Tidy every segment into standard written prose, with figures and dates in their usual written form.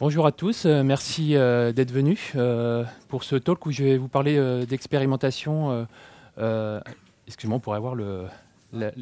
Bonjour à tous, merci d'être venus pour ce talk où je vais vous parler d'expérimentation. Excusez-moi, on pourrait avoir la-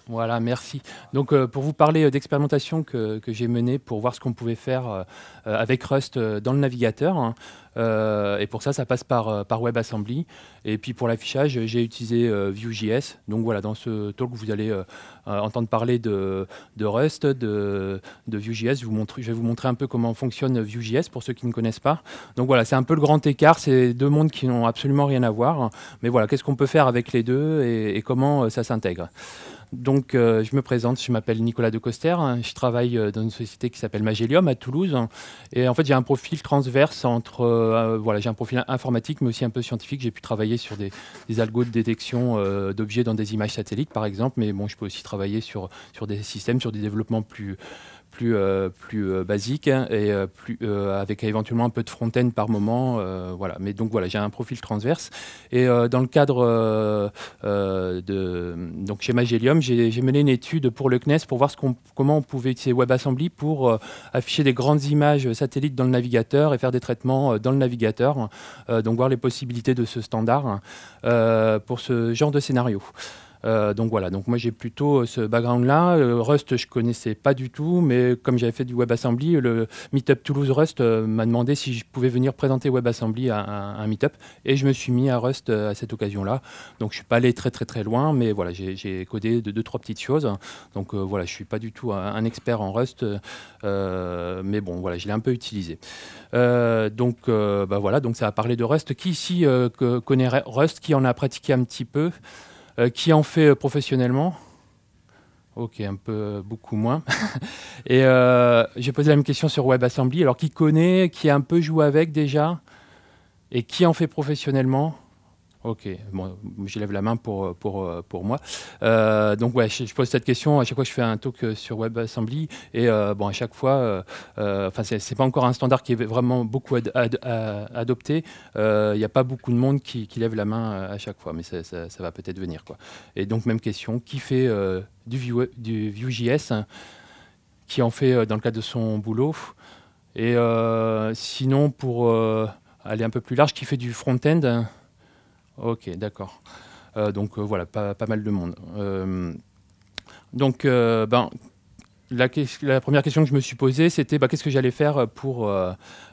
voilà, merci. Donc, pour vous parler d'expérimentation que j'ai menée pour voir ce qu'on pouvait faire avec Rust dans le navigateur, hein. Et pour ça, ça passe par WebAssembly. Et puis pour l'affichage, j'ai utilisé Vue.js. Donc voilà, dans ce talk, vous allez entendre parler de Rust, de Vue.js. Je vais vous montrer un peu comment fonctionne Vue.js pour ceux qui ne connaissent pas. Donc voilà, c'est un peu le grand écart. C'est deux mondes qui n'ont absolument rien à voir. Mais voilà, qu'est-ce qu'on peut faire avec les deux et comment ça s'intègre. Donc, je me présente, je m'appelle Nicolas Decoster, hein, je travaille dans une société qui s'appelle Magelium à Toulouse. Et en fait, j'ai un profil transverse entre, voilà, j'ai un profil informatique, mais aussi un peu scientifique. J'ai pu travailler sur des algos de détection d'objets dans des images satellites, par exemple. Mais bon, je peux aussi travailler sur des systèmes, sur des développements plus basique, hein, et avec éventuellement un peu de front-end par moment. Voilà. Mais donc voilà, j'ai un profil transverse. Et dans le cadre donc chez Magelium, j'ai mené une étude pour le CNES pour voir comment on pouvait utiliser WebAssembly pour afficher des grandes images satellites dans le navigateur et faire des traitements dans le navigateur. Donc voir les possibilités de ce standard pour ce genre de scénario. Donc voilà, donc moi j'ai plutôt ce background-là. Rust, je connaissais pas du tout, mais comme j'avais fait du WebAssembly, le Meetup Toulouse Rust m'a demandé si je pouvais venir présenter WebAssembly à un Meetup, et je me suis mis à Rust à cette occasion-là. Donc je suis pas allé très loin, mais voilà, j'ai codé deux, trois petites choses. Donc voilà, je suis pas du tout un expert en Rust, mais bon voilà, je l'ai un peu utilisé. Donc bah voilà, donc ça va parler de Rust. Qui ici connaît Rust, qui en a pratiqué un petit peu? Qui en fait professionnellement? Ok, un peu, beaucoup moins. Et j'ai posé la même question sur WebAssembly. Alors, qui connaît, qui a un peu joué avec déjà, et qui en fait professionnellement? Ok, bon, je lève la main pour moi. Donc ouais, je pose cette question à chaque fois que je fais un talk sur WebAssembly, et bon, à chaque fois, enfin c'est pas encore un standard qui est vraiment beaucoup adopté. Il n'y a pas beaucoup de monde qui lève la main à chaque fois, mais ça va peut-être venir, quoi. Et donc même question, qui fait du Vue.js, hein, qui en fait dans le cadre de son boulot? Et sinon, pour aller un peu plus large, qui fait du front-end, hein? Ok, d'accord. Donc voilà, pas mal de monde. Donc la première question que je me suis posée, c'était qu'est-ce que j'allais faire pour,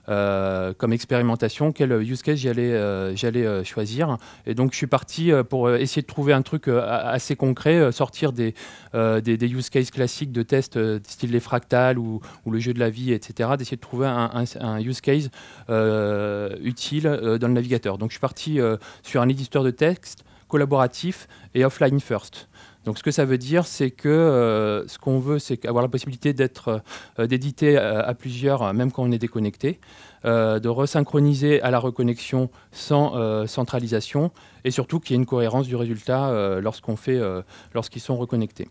comme expérimentation, quel use case j'allais choisir. Et donc je suis parti pour essayer de trouver un truc assez concret, sortir des use cases classiques de tests, style les fractales ou le jeu de la vie, etc. D'essayer de trouver un use case utile dans le navigateur. Donc je suis parti sur un éditeur de texte collaboratif et offline first. Donc ce que ça veut dire, c'est que ce qu'on veut, c'est avoir la possibilité d'éditer à plusieurs, même quand on est déconnecté, de resynchroniser à la reconnexion sans centralisation, et surtout qu'il y ait une cohérence du résultat lorsqu'ils sont reconnectés.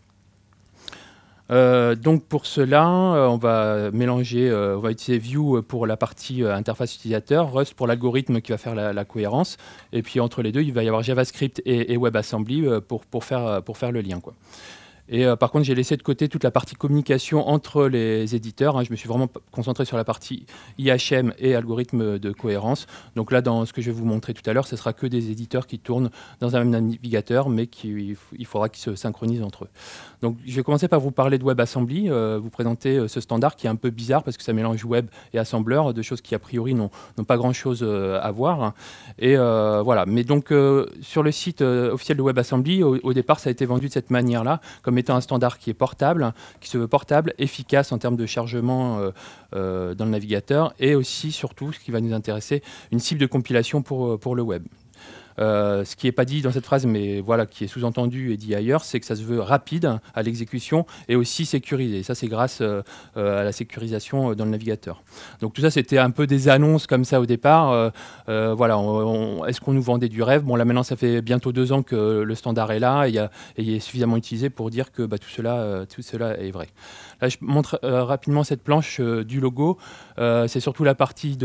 Donc pour cela, on va mélanger, on va utiliser Vue pour la partie interface utilisateur, Rust pour l'algorithme qui va faire la cohérence, et puis entre les deux, il va y avoir JavaScript et WebAssembly pour faire le lien, quoi. Et par contre, j'ai laissé de côté toute la partie communication entre les éditeurs, hein. Je me suis vraiment concentré sur la partie IHM et algorithme de cohérence. Donc là, dans ce que je vais vous montrer tout à l'heure, ce sera que des éditeurs qui tournent dans un même navigateur, mais il faudra qu'ils se synchronisent entre eux. Donc je vais commencer par vous parler de WebAssembly, vous présenter ce standard qui est un peu bizarre parce que ça mélange web et assembleur, deux choses qui a priori n'ont pas grand-chose à voir. Et voilà. Mais donc sur le site officiel de WebAssembly, au départ, ça a été vendu de cette manière-là, comme étant un standard qui est portable, qui se veut portable, efficace en termes de chargement dans le navigateur, et aussi, surtout, ce qui va nous intéresser, une cible de compilation pour le web. Ce qui n'est pas dit dans cette phrase, mais voilà, qui est sous-entendu et dit ailleurs, c'est que ça se veut rapide à l'exécution et aussi sécurisé. Ça, c'est grâce à la sécurisation dans le navigateur. Donc tout ça, c'était un peu des annonces comme ça au départ. Voilà, est-ce qu'on nous vendait du rêve? Bon, là maintenant, ça fait bientôt 2 ans que le standard est là, et il est suffisamment utilisé pour dire que tout cela est vrai. Là, je montre rapidement cette planche du logo. C'est surtout la partie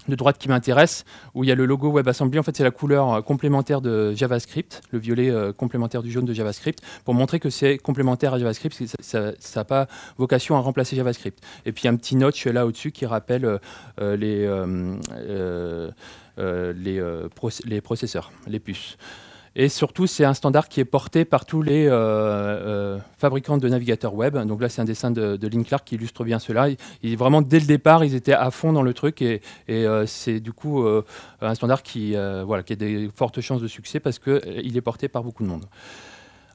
de droite qui m'intéresse, où il y a le logo WebAssembly. En fait, c'est la couleur complémentaire de JavaScript, le violet complémentaire du jaune de JavaScript, pour montrer que c'est complémentaire à JavaScript, ça n'a pas vocation à remplacer JavaScript. Et puis un petit notch là au-dessus qui rappelle les processeurs, les puces. Et surtout, c'est un standard qui est porté par tous les fabricants de navigateurs web. Donc là, c'est un dessin de Lynn Clark qui illustre bien cela. Vraiment, dès le départ, ils étaient à fond dans le truc. Et c'est du coup un standard qui a des fortes chances de succès parce qu'il est porté par beaucoup de monde.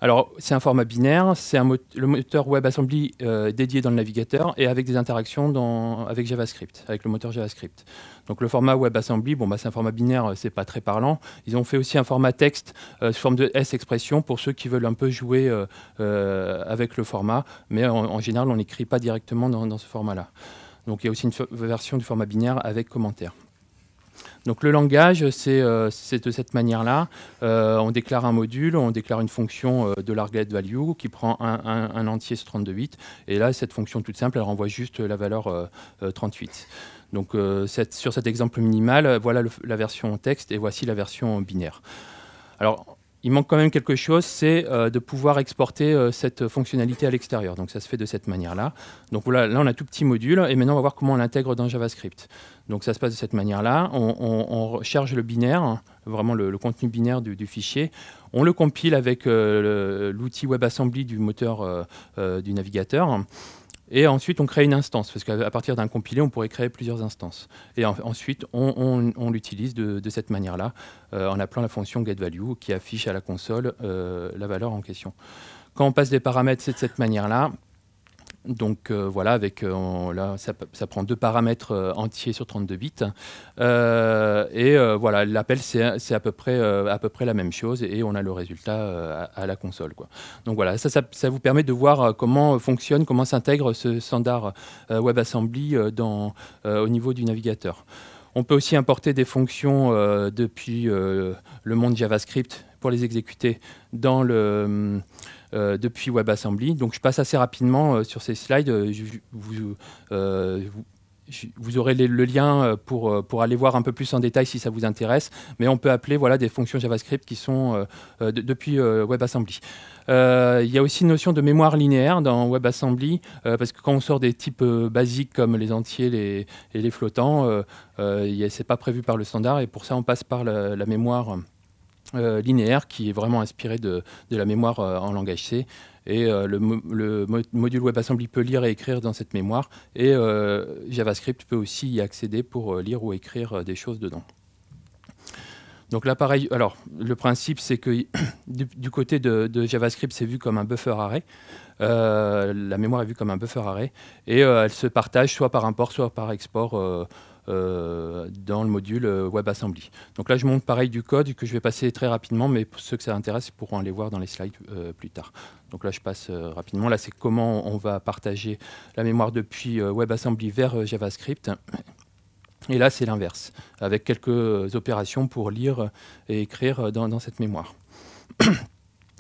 Alors, c'est un format binaire, c'est le moteur WebAssembly dédié dans le navigateur et avec des interactions avec JavaScript, avec le moteur JavaScript. Donc le format WebAssembly, c'est un format binaire, c'est pas très parlant. Ils ont fait aussi un format texte sous forme de S-expression pour ceux qui veulent un peu jouer avec le format, mais en général, on n'écrit pas directement dans ce format-là. Donc il y a aussi une version du format binaire avec commentaire. Donc le langage, c'est de cette manière-là. On déclare un module, on déclare une fonction de largetValue qui prend un entier sur 32 bits. Et là, cette fonction toute simple, elle renvoie juste la valeur 38. Donc sur cet exemple minimal, voilà la version texte et voici la version binaire. Alors, il manque quand même quelque chose, c'est de pouvoir exporter cette fonctionnalité à l'extérieur. Donc ça se fait de cette manière-là. Donc voilà, là on a un tout petit module et maintenant on va voir comment on l'intègre dans JavaScript. Donc ça se passe de cette manière-là. On charge le binaire, vraiment le contenu binaire du fichier. On le compile avec l'outil WebAssembly du moteur du navigateur. Et ensuite, on crée une instance, parce qu'à partir d'un compilé, on pourrait créer plusieurs instances. Et ensuite, on l'utilise de cette manière-là, en appelant la fonction getValue, qui affiche à la console la valeur en question. Quand on passe des paramètres, c'est de cette manière-là. Donc voilà, là, ça prend 2 paramètres entiers sur 32 bits. Voilà, l'appel, c'est à peu près la même chose et on a le résultat à la console, quoi. Donc voilà, ça vous permet de voir comment fonctionne, comment s'intègre ce standard WebAssembly au niveau du navigateur. On peut aussi importer des fonctions depuis le monde JavaScript pour les exécuter depuis WebAssembly. Donc je passe assez rapidement sur ces slides. Vous aurez le lien pour aller voir un peu plus en détail si ça vous intéresse. Mais on peut appeler des fonctions JavaScript qui sont depuis WebAssembly. Il y a aussi une notion de mémoire linéaire dans WebAssembly, parce que quand on sort des types basiques comme les entiers et les flottants, c'est pas prévu par le standard et pour ça on passe par la mémoire linéaire qui est vraiment inspirée de la mémoire en langage C. Et le module WebAssembly peut lire et écrire dans cette mémoire et JavaScript peut aussi y accéder pour lire ou écrire des choses dedans. Donc là, pareil, alors le principe, c'est que du côté de JavaScript, c'est vu comme un buffer array. La mémoire est vue comme un buffer array. Et elle se partage soit par import, soit par export dans le module WebAssembly. Donc là, je montre pareil du code que je vais passer très rapidement, mais pour ceux que ça intéresse, ils pourront aller voir dans les slides plus tard. Donc là, je passe rapidement. Là, c'est comment on va partager la mémoire depuis WebAssembly vers JavaScript. Et là, c'est l'inverse, avec quelques opérations pour lire et écrire dans cette mémoire.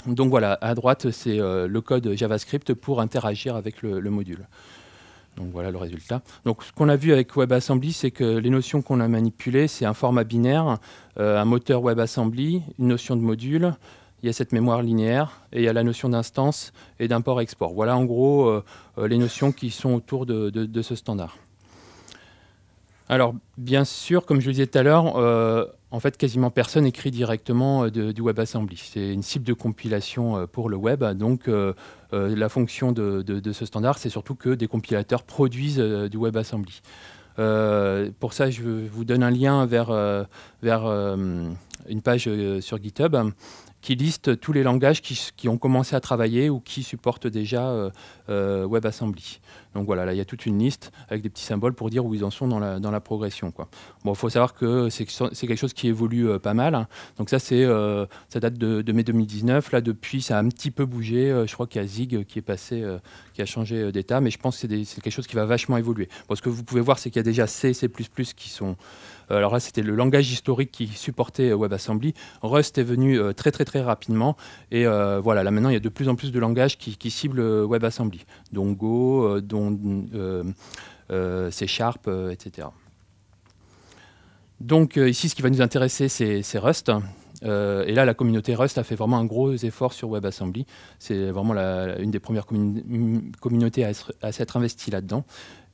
Donc voilà, à droite, c'est le code JavaScript pour interagir avec le module. Donc voilà le résultat. Donc ce qu'on a vu avec WebAssembly, c'est que les notions qu'on a manipulées, c'est un format binaire, un moteur WebAssembly, une notion de module, il y a cette mémoire linéaire et il y a la notion d'instance et d'import-export. Voilà en gros les notions qui sont autour de ce standard. Alors, bien sûr, comme je le disais tout à l'heure, en fait, quasiment personne écrit directement du WebAssembly. C'est une cible de compilation pour le web. Donc, la fonction de ce standard, c'est surtout que des compilateurs produisent du WebAssembly. Pour ça, je vous donne un lien vers une page sur GitHub qui liste tous les langages qui ont commencé à travailler ou qui supportent déjà WebAssembly. Donc voilà, là il y a toute une liste avec des petits symboles pour dire où ils en sont dans la progression, quoi. Bon, il faut savoir que c'est quelque chose qui évolue pas mal, hein. Donc ça, ça date de mai 2019. Là, depuis, ça a un petit peu bougé. Je crois qu'il y a Zig qui est passé, qui a changé d'état, mais je pense que c'est quelque chose qui va vachement évoluer. Bon, ce que vous pouvez voir, c'est qu'il y a déjà C, C++ qui sont... alors là, c'était le langage historique qui supportait WebAssembly. Rust est venu très rapidement. Et voilà, là maintenant, il y a de plus en plus de langages qui ciblent WebAssembly. Donc Go, dont C#, etc. Donc ici, ce qui va nous intéresser, c'est Rust. Et là, la communauté Rust a fait vraiment un gros effort sur WebAssembly. C'est vraiment une des premières communautés à s'être investie là-dedans.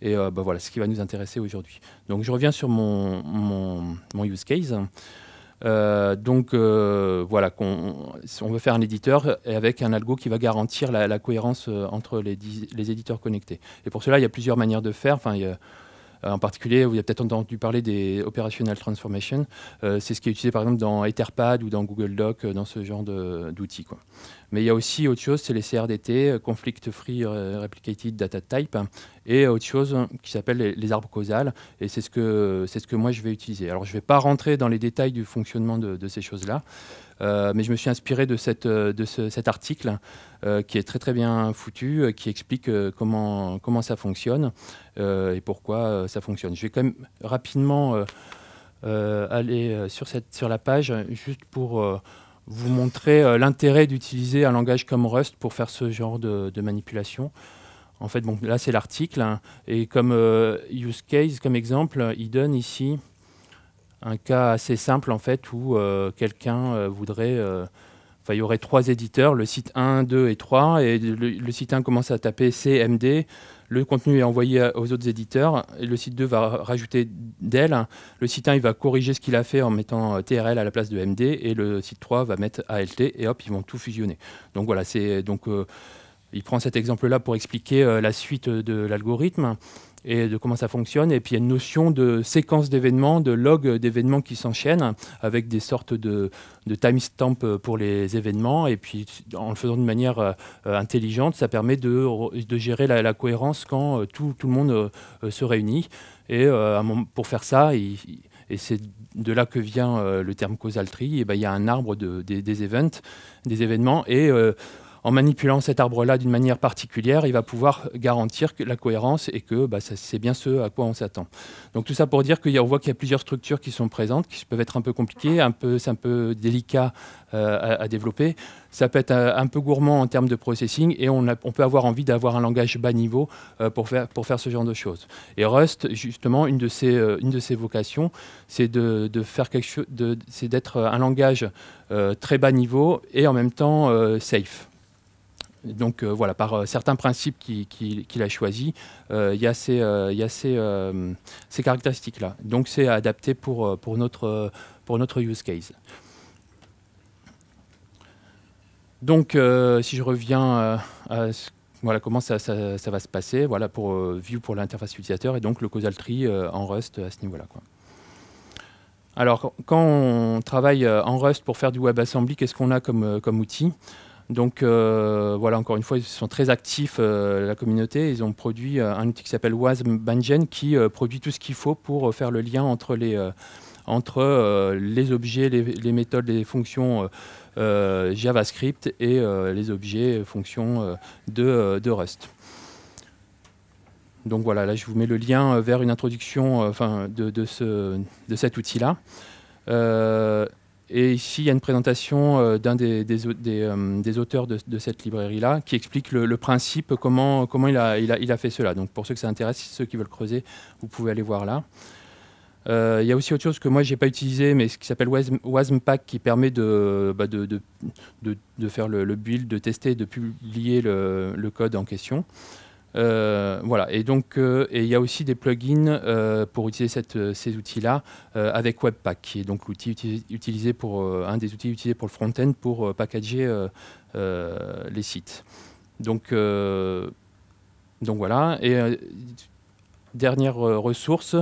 Et voilà ce qui va nous intéresser aujourd'hui. Donc je reviens sur mon use case. Voilà, on veut faire un éditeur avec un algo qui va garantir la cohérence entre les éditeurs connectés. Et pour cela, il y a plusieurs manières de faire. Enfin, en particulier, vous avez peut-être entendu parler des Operational Transformation. C'est ce qui est utilisé par exemple dans Etherpad ou dans Google Doc, dans ce genre d'outils. Mais il y a aussi autre chose, c'est les CRDT, Conflict Free Replicated Data Type, et autre chose qui s'appelle les arbres causales, et c'est ce que moi je vais utiliser. Alors je ne vais pas rentrer dans les détails du fonctionnement de ces choses-là, mais je me suis inspiré de cet article qui est très très bien foutu, qui explique comment ça fonctionne et pourquoi ça fonctionne. Je vais quand même rapidement aller sur la page, juste pour vous montrer l'intérêt d'utiliser un langage comme Rust pour faire ce genre de manipulation. En fait, bon, là c'est l'article, hein, et comme use case, comme exemple, il donne ici un cas assez simple en fait où quelqu'un voudrait... il y aurait 3 éditeurs, le site 1, 2 et 3, et le site 1 commence à taper CMD, le contenu est envoyé aux autres éditeurs, et le site 2 va rajouter del, le site 1 il va corriger ce qu'il a fait en mettant TRL à la place de MD, et le site 3 va mettre ALT, et hop, ils vont tout fusionner. Donc voilà, il prend cet exemple-là pour expliquer la suite de l'algorithme et de comment ça fonctionne. Et puis il y a une notion de séquence d'événements, de log d'événements qui s'enchaînent avec des sortes de timestamp pour les événements. Et puis en le faisant d'une manière intelligente, ça permet de gérer la cohérence quand tout le monde se réunit. Et pour faire ça, et c'est de là que vient le terme causal tree, et il y a un arbre des événements, et en manipulant cet arbre-là d'une manière particulière, il va pouvoir garantir la cohérence et que c'est bien ce à quoi on s'attend. Donc tout ça pour dire qu'on voit qu'il y a plusieurs structures qui sont présentes, qui peuvent être un peu compliquées, c'est un peu délicat à développer. Ça peut être un peu gourmand en termes de processing, et on peut avoir envie d'avoir un langage bas niveau pour faire ce genre de choses. Et Rust, justement, une de ses vocations, c'est de faire quelque chose, c'est d'être un langage très bas niveau et en même temps safe. Donc voilà, par certains principes qu'il a choisis, il y a ces caractéristiques-là. Donc c'est adapté pour notre use case. Donc si je reviens à voilà, comment ça va se passer, voilà, pour Vue pour l'interface utilisateur, et donc le causal tree en Rust à ce niveau-là, quoi. Alors quand on travaille en Rust pour faire du WebAssembly, qu'est-ce qu'on a comme outil ? Donc voilà, encore une fois, ils sont très actifs, la communauté. Ils ont produit un outil qui s'appelle WasmBindgen qui produit tout ce qu'il faut pour faire le lien entre les objets, les méthodes, les fonctions JavaScript et les objets, fonctions de Rust. Donc voilà, là je vous mets le lien vers une introduction de cet outil-là. Et ici, il y a une présentation d'un des auteurs de cette librairie-là qui explique le principe, comment il a fait cela. Donc pour ceux que ça intéresse, ceux qui veulent creuser, vous pouvez aller voir là. Il y a aussi autre chose que moi, je n'ai pas utilisé, mais ce qui s'appelle WasmPack, qui permet de faire le build, de tester, de publier le code en question. Voilà, et donc il y a aussi des plugins pour utiliser ces outils-là avec Webpack, qui est donc l'outil utilisé un des outils utilisés pour le front-end pour packager les sites. Donc voilà, et dernière ressource,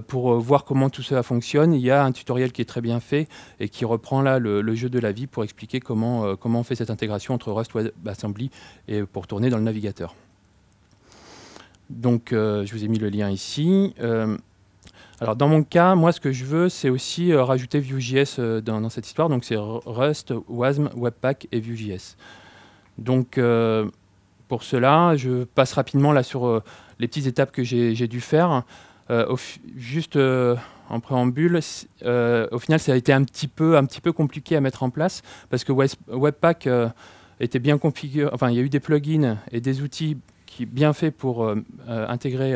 pour voir comment tout cela fonctionne, il y a un tutoriel qui est très bien fait et qui reprend là le jeu de la vie pour expliquer comment on fait cette intégration entre Rust WebAssembly et pour tourner dans le navigateur. Donc, je vous ai mis le lien ici. Alors, dans mon cas, moi, ce que je veux, c'est aussi rajouter Vue.js dans cette histoire. Donc, c'est Rust, Wasm, Webpack et Vue.js. Donc, pour cela, je passe rapidement là sur les petites étapes que j'ai dû faire. Juste en préambule, au final, ça a été un petit peu compliqué à mettre en place parce que Webpack était bien configuré. Enfin, il y a eu des plugins et des outils bien fait pour intégrer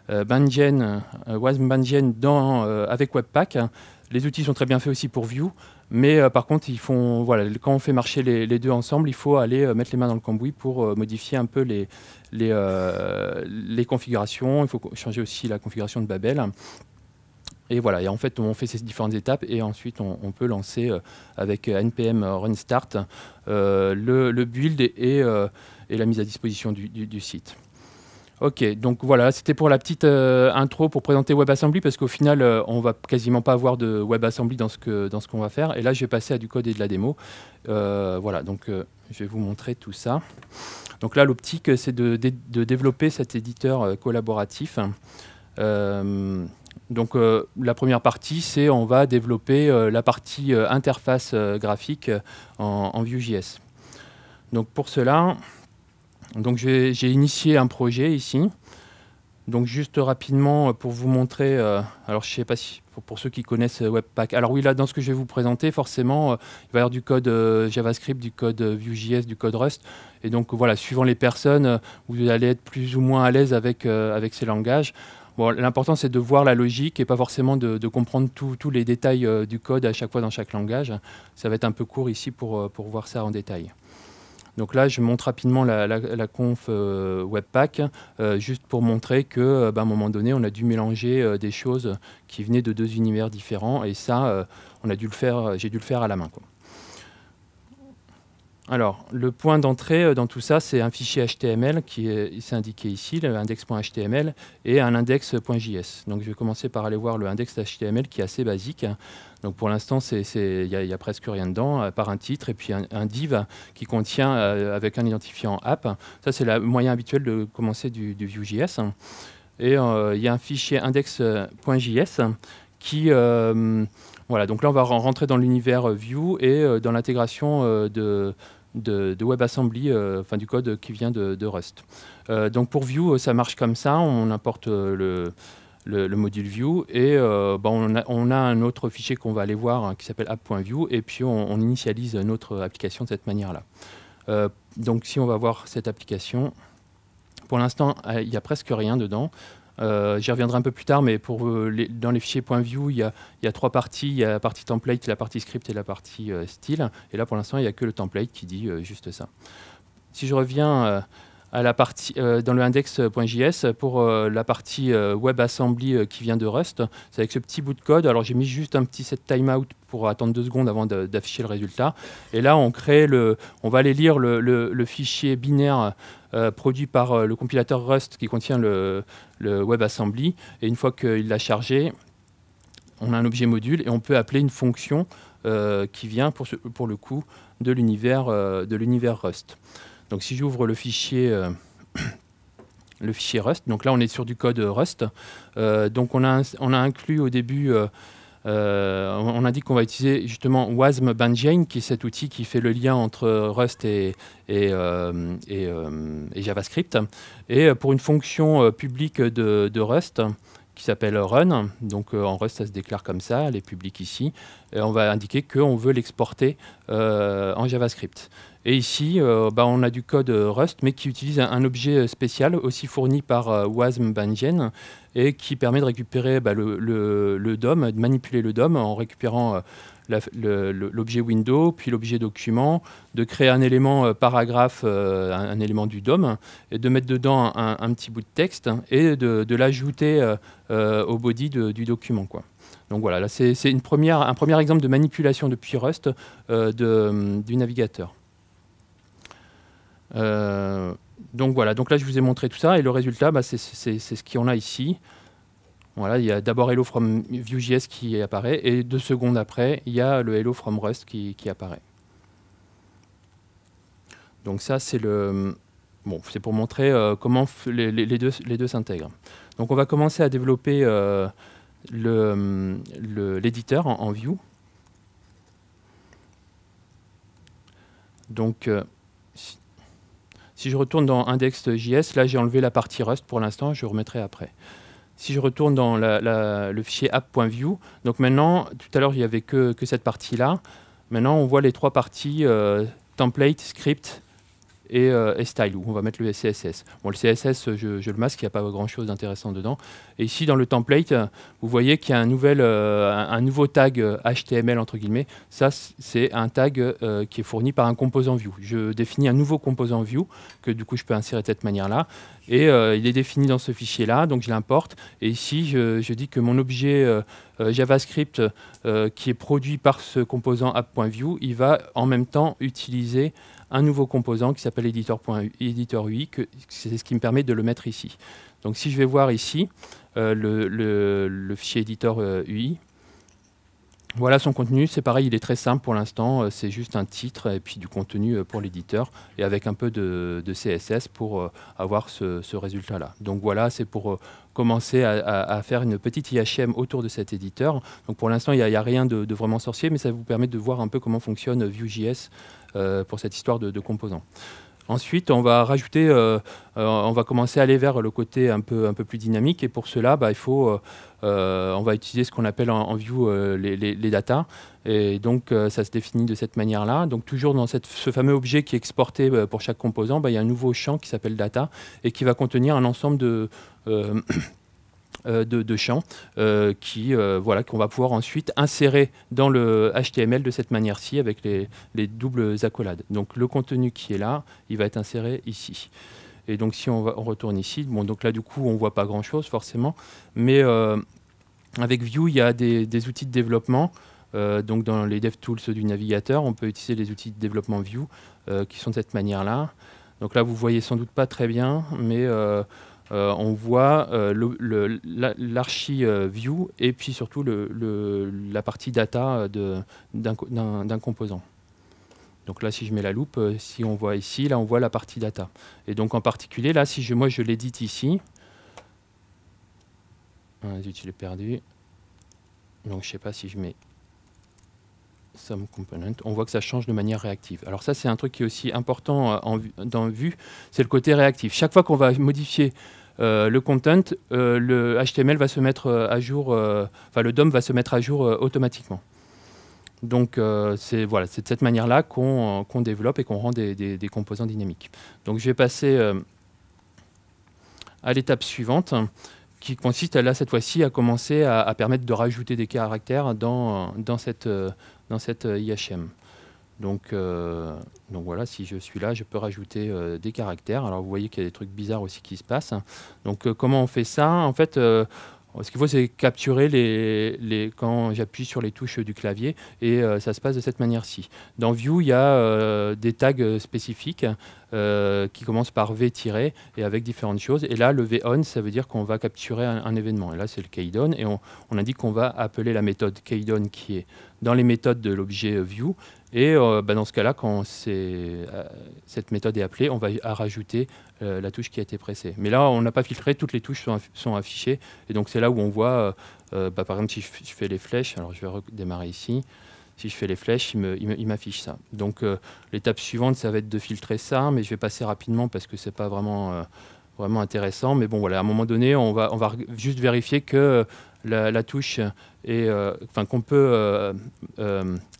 Wasm Bangeen avec Webpack. Les outils sont très bien faits aussi pour Vue, mais par contre, voilà, quand on fait marcher les deux ensemble, il faut aller mettre les mains dans le cambouis pour modifier un peu les configurations. Il faut changer aussi la configuration de Babel. Et voilà, et en fait, on fait ces différentes étapes et ensuite, on peut lancer avec npm run start le build et la mise à disposition du site. Ok, donc voilà, c'était pour la petite intro pour présenter WebAssembly, parce qu'au final, on va quasiment pas avoir de WebAssembly dans ce qu'on va faire. Et là, je vais passer à du code et de la démo. Voilà, donc je vais vous montrer tout ça. Donc là, l'optique, c'est de développer cet éditeur collaboratif. Donc la première partie, c'est on va développer la partie interface graphique en Vue.js. Donc pour cela, j'ai initié un projet ici. Donc juste rapidement pour vous montrer, alors je ne sais pas si pour ceux qui connaissent Webpack. Alors oui, là dans ce que je vais vous présenter, forcément, il va y avoir du code JavaScript, du code Vue.js, du code Rust. Et donc voilà, suivant les personnes, vous allez être plus ou moins à l'aise avec ces langages. Bon, l'important, c'est de voir la logique et pas forcément de comprendre tous les détails du code à chaque fois dans chaque langage. Ça va être un peu court ici pour voir ça en détail. Donc là, je montre rapidement la conf Webpack, juste pour montrer qu'à un moment donné, on a dû mélanger des choses qui venaient de deux univers différents. Et ça, j'ai dû le faire à la main, quoi. Alors, le point d'entrée dans tout ça, c'est un fichier HTML qui est indiqué ici, l'index.html, et un index.js. Donc, je vais commencer par aller voir le index.html qui est assez basique. Donc, pour l'instant, il n'y a presque rien dedans, à part un titre et puis un div qui contient avec un identifiant app. Ça, c'est le moyen habituel de commencer du Vue.js. Et il y a un fichier index.js qui... voilà, donc là, on va rentrer dans l'univers Vue et dans l'intégration de WebAssembly, enfin du code qui vient de Rust. Donc pour Vue, ça marche comme ça, on importe le module Vue et on a un autre fichier qu'on va aller voir qui s'appelle app.vue et puis on initialise notre application de cette manière-là. Donc si on va voir cette application, pour l'instant, il n'y a presque rien dedans. J'y reviendrai un peu plus tard, mais dans les fichiers .vue, il y a trois parties. Il y a la partie template, la partie script et la partie style. Et là, pour l'instant, il n'y a que le template qui dit juste ça. Si je reviens à la partie, dans le index.js, pour la partie WebAssembly qui vient de Rust, c'est avec ce petit bout de code. Alors, j'ai mis juste un petit set timeout pour attendre 2 secondes avant d'afficher le résultat. Et là, on va aller lire le fichier binaire produit par le compilateur Rust qui contient le WebAssembly. Et une fois qu'il l'a chargé, on a un objet module et on peut appeler une fonction qui vient pour le coup de l'univers Rust. Donc si j'ouvre le fichier Rust, donc là on est sur du code Rust. Donc on a inclus au début, on indique qu'on va utiliser justement Wasm Bangeen, qui est cet outil qui fait le lien entre Rust et JavaScript. Et pour une fonction publique de Rust, qui s'appelle run, donc en Rust ça se déclare comme ça, elle est publique ici, et on va indiquer qu'on veut l'exporter en JavaScript. Et ici, on a du code Rust, mais qui utilise un objet spécial, aussi fourni par Wasm Bangeen, et qui permet de récupérer le DOM, de manipuler le DOM en récupérant l'objet window, puis l'objet document, de créer un élément paragraphe, un élément du DOM, et de mettre dedans un petit bout de texte, et de l'ajouter au body du document, quoi. Donc voilà, là c'est un premier exemple de manipulation depuis Rust du navigateur. Donc voilà, donc là je vous ai montré tout ça et le résultat, c'est ce qu'on a ici. Voilà, il y a d'abord Hello from Vue.js qui apparaît et 2 secondes après, il y a le Hello from Rust qui apparaît. Donc ça c'est c'est pour montrer comment les deux s'intègrent. Donc on va commencer à développer l'éditeur en Vue. Donc si je retourne dans index.js, là j'ai enlevé la partie Rust pour l'instant, je remettrai après. Si je retourne dans le fichier app.vue, donc maintenant, tout à l'heure il n'y avait que cette partie-là. Maintenant on voit les 3 parties, template, script et Style, où on va mettre le CSS. Bon, le CSS, je le masque, il n'y a pas grand-chose d'intéressant dedans. Et ici, dans le template, vous voyez qu'il y a un nouveau tag HTML, entre guillemets. Ça, c'est un tag qui est fourni par un composant view. Je définis un nouveau composant view, que du coup, je peux insérer de cette manière-là. Et il est défini dans ce fichier-là, donc je l'importe. Et ici, je dis que mon objet JavaScript qui est produit par ce composant app.view, il va en même temps utiliser un nouveau composant qui s'appelle editor.UI, c'est ce qui me permet de le mettre ici. Donc si je vais voir ici le fichier editor UI, voilà son contenu, c'est pareil, il est très simple pour l'instant, c'est juste un titre et puis du contenu pour l'éditeur et avec un peu de CSS pour avoir ce résultat-là. Donc voilà, c'est pour commencer à faire une petite IHM autour de cet éditeur. Donc pour l'instant, il n'y a rien de vraiment sorcier, mais ça vous permet de voir un peu comment fonctionne Vue.js pour cette histoire de composants. Ensuite, on va rajouter, on va commencer à aller vers le côté un peu plus dynamique. Et pour cela, il faut, on va utiliser ce qu'on appelle en Vue les data. Et donc, ça se définit de cette manière-là. Donc, toujours dans ce fameux objet qui est exporté pour chaque composant, il y a un nouveau champ qui s'appelle data et qui va contenir un ensemble de champs qu'on va pouvoir ensuite insérer dans le HTML de cette manière-ci avec les doubles accolades. Donc le contenu qui est là, il va être inséré ici. Et donc si on retourne ici, bon, donc là du coup on ne voit pas grand-chose forcément, mais avec Vue il y a des outils de développement. Donc dans les DevTools du navigateur, on peut utiliser les outils de développement Vue qui sont de cette manière-là. Donc là vous voyez sans doute pas très bien, mais on voit l'archi view et puis surtout la partie data d'un composant. Donc là, si je mets la loupe, si on voit ici, là on voit la partie data. Et donc en particulier, là, si moi je l'édite ici, je l'ai perdu. Donc je ne sais pas si je mets Some component, on voit que ça change de manière réactive. Alors ça, c'est un truc qui est aussi important dans Vue, c'est le côté réactif. Chaque fois qu'on va modifier le content, le HTML va se mettre à jour, le DOM va se mettre à jour automatiquement. Donc c'est de cette manière-là qu'on développe et qu'on rend des composants dynamiques. Donc je vais passer à l'étape suivante, qui consiste là cette fois-ci à commencer à permettre de rajouter des caractères dans cette IHM. Donc voilà, si je suis là, je peux rajouter des caractères. Alors vous voyez qu'il y a des trucs bizarres aussi qui se passent. Donc comment on fait ça? En fait, ce qu'il faut, c'est capturer quand j'appuie sur les touches du clavier et ça se passe de cette manière-ci. Dans Vue, il y a des tags spécifiques qui commencent par V- et avec différentes choses. Et là, le VON, ça veut dire qu'on va capturer un événement. Et là, c'est le keydon. Et on indique qu'on va appeler la méthode keydon qui est dans les méthodes de l'objet Vue. Et dans ce cas-là, quand cette méthode est appelée, on va rajouter la touche qui a été pressée. Mais là, on n'a pas filtré, toutes les touches sont affichées. Et donc, c'est là où on voit, par exemple, si je fais les flèches, alors je vais redémarrer ici. Si je fais les flèches, il m'affiche ça. Donc, l'étape suivante, ça va être de filtrer ça, mais je vais passer rapidement parce que ce n'est pas vraiment intéressant. Mais bon, voilà, à un moment donné, on va juste vérifier que la touche est, qu'on peut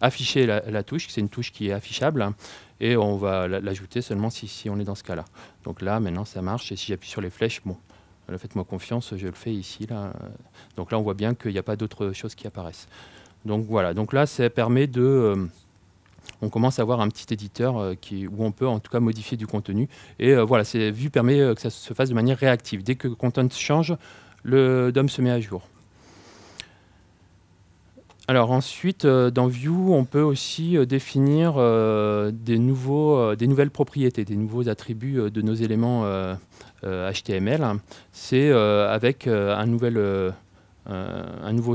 afficher la touche, c'est une touche qui est affichable, et on va l'ajouter seulement si on est dans ce cas-là. Donc là, maintenant, ça marche, et si j'appuie sur les flèches, bon, faites-moi confiance, je le fais ici. Là. Donc là, on voit bien qu'il n'y a pas d'autres choses qui apparaissent. Donc voilà, donc là, ça permet on commence à avoir un petit éditeur où on peut en tout cas modifier du contenu. Et voilà, Vue permet que ça se fasse de manière réactive. Dès que le content change, le DOM se met à jour. Alors ensuite, dans Vue, on peut aussi définir des nouvelles propriétés, des nouveaux attributs de nos éléments HTML. C'est avec un nouveau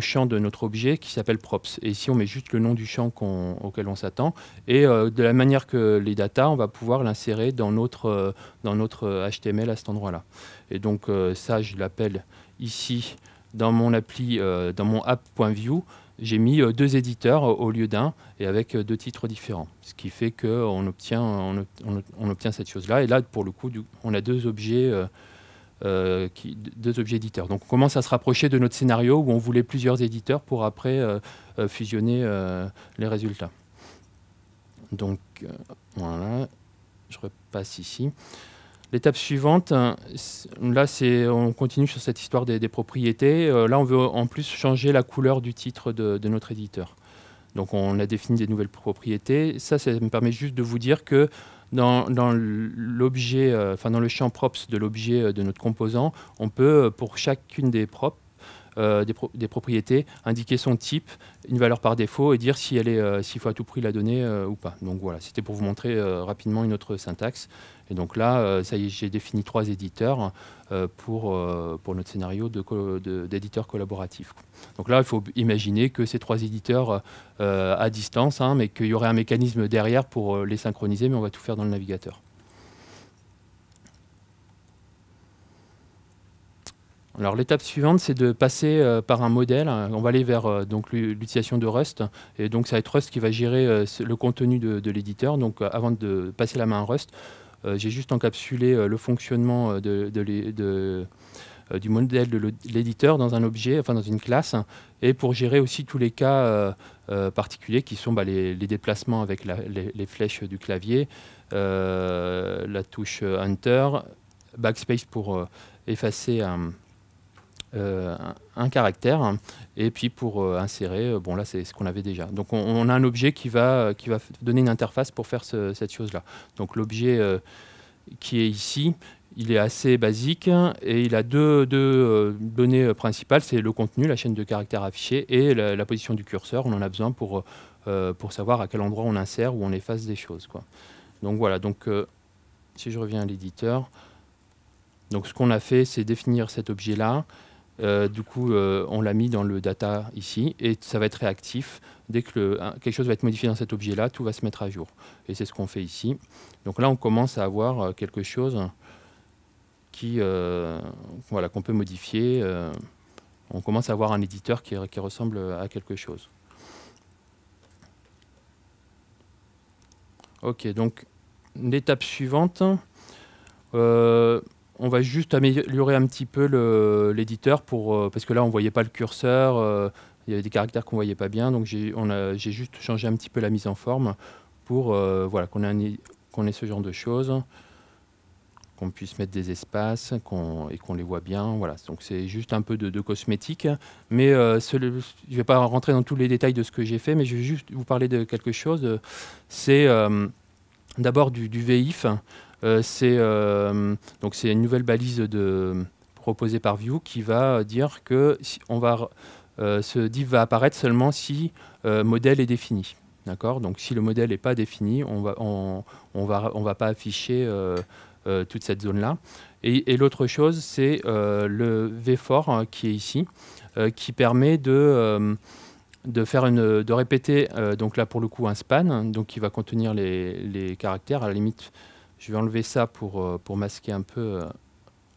champ de notre objet qui s'appelle props. Et ici, on met juste le nom du champ auquel on s'attend. Et de la manière que les data, on va pouvoir l'insérer dans notre HTML à cet endroit-là. Et donc ça, je l'appelle ici, dans mon appli, dans mon app.view, j'ai mis deux éditeurs au lieu d'un et avec deux titres différents. Ce qui fait qu'on obtient cette chose-là. Et là, pour le coup, on a deux objets éditeurs. Donc on commence à se rapprocher de notre scénario où on voulait plusieurs éditeurs pour après fusionner les résultats. Donc voilà. je repasse ici. L'étape suivante, là, on continue sur cette histoire des propriétés. Là, on veut en plus changer la couleur du titre de notre éditeur. Donc, on a défini des nouvelles propriétés. Ça me permet juste de vous dire que dans l'objet, dans le champ props de l'objet de notre composant, on peut, pour chacune des props, des propriétés, indiquer son type, une valeur par défaut et dire si s'il faut à tout prix la donner ou pas. Donc voilà, c'était pour vous montrer rapidement une autre syntaxe. Et donc là, ça y est, j'ai défini 3 éditeurs pour notre scénario d'éditeur collaboratif. Donc là, il faut imaginer que ces 3 éditeurs à distance, mais qu'il y aurait un mécanisme derrière pour les synchroniser, mais on va tout faire dans le navigateur. Alors l'étape suivante, c'est de passer par un modèle. On va aller vers l'utilisation de Rust. Et donc ça va être Rust qui va gérer le contenu de l'éditeur. Donc avant de passer la main à Rust, j'ai juste encapsulé le fonctionnement du modèle de l'éditeur dans un objet, dans une classe, et pour gérer aussi tous les cas particuliers qui sont les déplacements avec les flèches du clavier, la touche Enter, Backspace pour effacer un caractère, et puis pour insérer, bon là c'est ce qu'on avait déjà. Donc on a un objet qui va donner une interface pour faire cette chose-là. Donc l'objet qui est ici, il est assez basique et il a deux données principales, c'est le contenu, la chaîne de caractères affichée, et la position du curseur. On en a besoin pour savoir à quel endroit on insère ou on efface des choses, quoi. Donc voilà, donc si je reviens à l'éditeur, donc ce qu'on a fait, c'est définir cet objet-là. Du coup, on l'a mis dans le data ici, et ça va être réactif. Dès que quelque chose va être modifié dans cet objet-là, tout va se mettre à jour. Et c'est ce qu'on fait ici. Donc là, on commence à avoir quelque chose qu'on peut modifier. On commence à avoir un éditeur qui ressemble à quelque chose. Ok, donc l'étape suivante, on va juste améliorer un petit peu l'éditeur parce que là on ne voyait pas le curseur, il y avait des caractères qu'on ne voyait pas bien, donc j'ai juste changé un petit peu la mise en forme pour qu'on ait ce genre de choses, qu'on puisse mettre des espaces et qu'on les voit bien. Voilà. Donc c'est juste un peu de cosmétique, mais je ne vais pas rentrer dans tous les détails de ce que j'ai fait, mais je vais juste vous parler de quelque chose. C'est d'abord du VIF. C'est une nouvelle balise proposée par Vue qui va dire que ce div va apparaître seulement si modèle est défini. D'accord ? Donc si le modèle n'est pas défini, on va pas afficher toute cette zone-là. Et l'autre chose, c'est le VFOR qui est ici, qui permet de répéter, donc là pour le coup un span, donc qui va contenir les caractères. À la limite, je vais enlever ça pour masquer un peu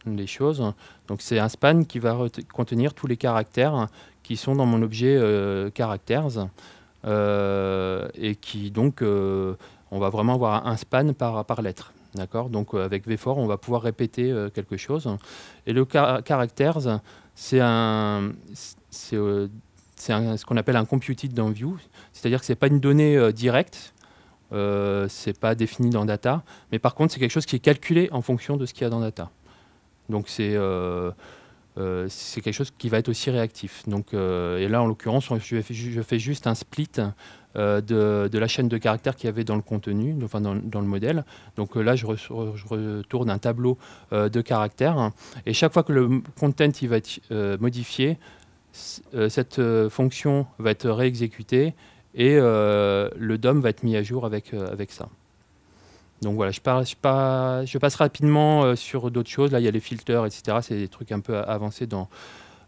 les choses. Donc c'est un span qui va contenir tous les caractères qui sont dans mon objet characters, et qui donc on va vraiment avoir un span par lettre. D'accord ? Donc avec VFOR, on va pouvoir répéter quelque chose. Et le characters, c'est ce qu'on appelle un computed dans Vue, c'est-à-dire que ce n'est pas une donnée directe, c'est pas défini dans data, mais par contre c'est quelque chose qui est calculé en fonction de ce qu'il y a dans data. Donc c'est quelque chose qui va être aussi réactif. Donc, et là en l'occurrence je fais juste un split de la chaîne de caractères qu'il y avait dans le contenu, enfin dans le modèle. Donc là je retourne un tableau de caractères, et chaque fois que le content il va être modifié, cette fonction va être réexécutée et le DOM va être mis à jour avec ça. Donc voilà, je passe rapidement sur d'autres choses. Là, il y a les filters, etc. C'est des trucs un peu avancés dans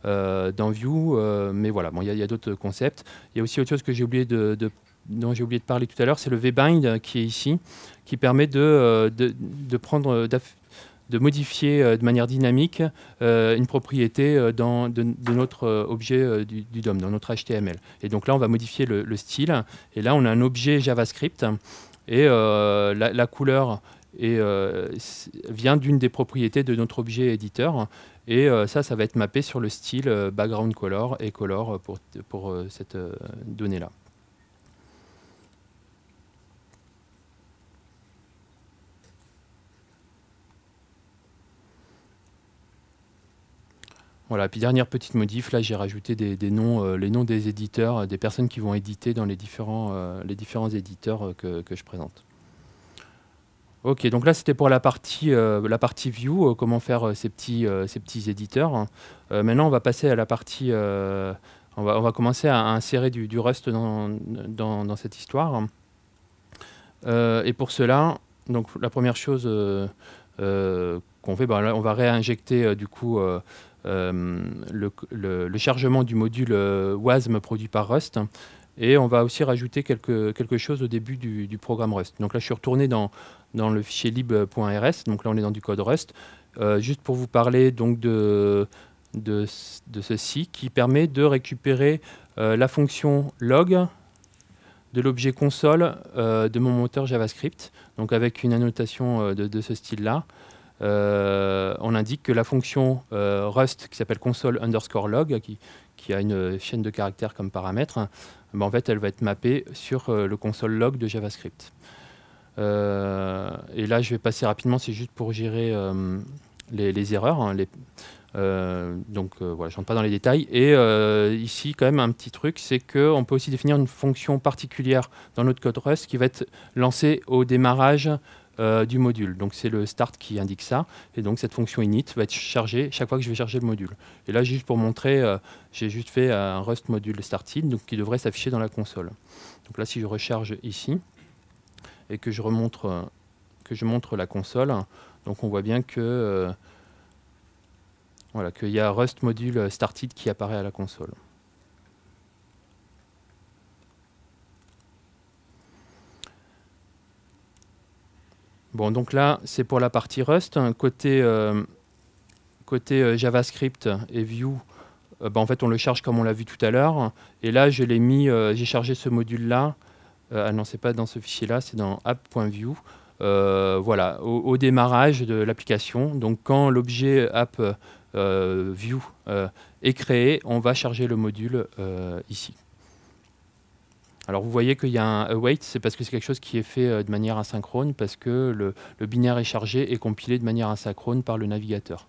Vue, mais voilà, bon, il y a d'autres concepts. Il y a aussi autre chose que j'ai oublié dont j'ai oublié de parler tout à l'heure, c'est le vbind qui est ici, qui permet de modifier de manière dynamique une propriété de notre objet du DOM, dans notre HTML. Et donc là, on va modifier le style. Et là, on a un objet JavaScript. Et la couleur vient d'une des propriétés de notre objet éditeur. Et ça va être mappé sur le style background color et color pour cette donnée-là. Voilà, puis dernière petite modif, là j'ai rajouté des noms, les noms des éditeurs, des personnes qui vont éditer dans les différents éditeurs que je présente. Ok, donc là c'était pour la partie view, comment faire ces petits éditeurs. Maintenant on va passer à la partie, on va commencer à insérer du Rust dans cette histoire. Et pour cela, donc la première chose qu'on fait, là, on va réinjecter du coup le chargement du module WASM produit par Rust. Et on va aussi rajouter quelque chose au début du programme Rust. Donc là, je suis retourné dans le fichier lib.rs. Donc là, on est dans du code Rust. Juste pour vous parler donc de ceci, qui permet de récupérer la fonction log de l'objet console de mon moteur JavaScript. Donc avec une annotation de ce style-là. On indique que la fonction Rust, qui s'appelle console_log, qui a une chaîne de caractères comme paramètre, en fait, elle va être mappée sur le console log de JavaScript. Et là, je vais passer rapidement, c'est juste pour gérer les erreurs. Donc voilà, je ne rentre pas dans les détails. Et ici, quand même, un petit truc, c'est qu'on peut aussi définir une fonction particulière dans notre code Rust qui va être lancée au démarrage du module. Donc c'est le start qui indique ça. Et donc cette fonction init va être chargée chaque fois que je vais charger le module. Et là, juste pour montrer, j'ai juste fait un Rust module started, donc qui devrait s'afficher dans la console. Donc là, si je recharge ici et que je montre la console, donc on voit bien que voilà, qu'il y a Rust module started qui apparaît à la console. Bon, donc là, c'est pour la partie Rust. Côté JavaScript et Vue, en fait, on le charge comme on l'a vu tout à l'heure. Et là, je l'ai mis, j'ai chargé ce module-là. Ah non, c'est pas dans ce fichier-là, c'est dans app.view. Voilà, au démarrage de l'application. Donc, quand l'objet app view est créé, on va charger le module ici. Alors vous voyez qu'il y a un await, c'est parce que c'est quelque chose qui est fait de manière asynchrone, parce que le binaire est chargé et compilé de manière asynchrone par le navigateur.